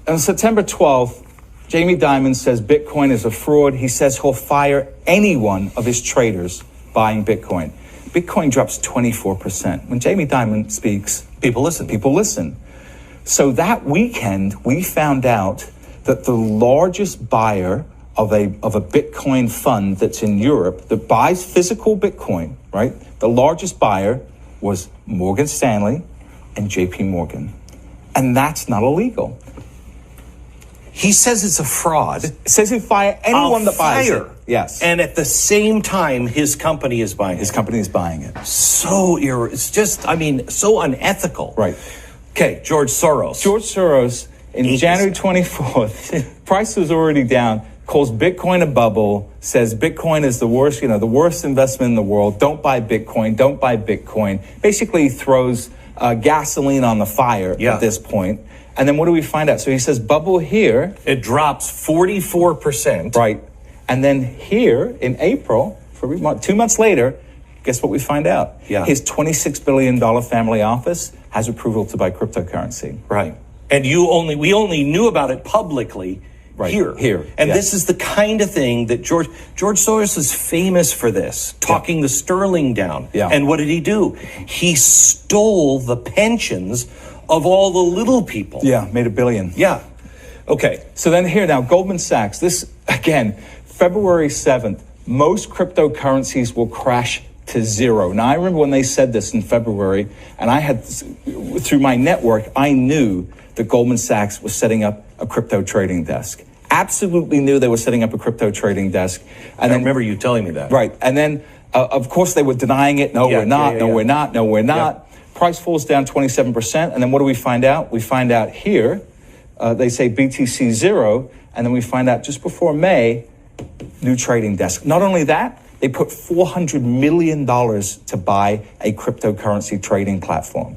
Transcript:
On September 12th, Jamie Dimon says Bitcoin is a fraud. He says he'll fire any one of his traders buying Bitcoin. Bitcoin drops 24%. When Jamie Dimon speaks, people listen. People listen. So that weekend, we found out that the largest buyer of a Bitcoin fund that's in Europe that buys physical Bitcoin, right? The largest buyer was Morgan Stanley and JP Morgan. And that's not illegal. He says it's a fraud. It says he'll fire anyone that buys it. Yes. And at the same time, his company is buying it. His company is buying it. It's just, so unethical. Right. Okay, George Soros. George Soros, in January 24th, price was already down, calls Bitcoin a bubble, says Bitcoin is the worst, the worst investment in the world. Don't buy Bitcoin. Don't buy Bitcoin. Basically throws gasoline on the fire at this point. And then what do we find out? So he says bubble here. It drops 44%. Right. And then here in April, 2 months later, guess what we find out? Yeah. His $26 billion family office has approval to buy cryptocurrency. Right. And we only knew about it publicly here. And this is the kind of thing that George Soros is famous for this, talking the sterling down. Yeah. And what did he do? He stole the pensions of all the little people. Yeah, made $1 billion. Yeah. Okay. So then here now, Goldman Sachs, this, again, February 7th, most cryptocurrencies will crash to zero. Now, I remember when they said this in February, and I had, through my network, I knew that Goldman Sachs was setting up a crypto trading desk. Absolutely knew they were setting up a crypto trading desk. And I remember you telling me that. Right. And then, of course, they were denying it. No, we're not. No, we're not. No, we're not. Price falls down 27%. And then what do we find out? We find out here, they say BTC 0. And then we find out just before May, new trading desk. Not only that, they put $400 million to buy a cryptocurrency trading platform.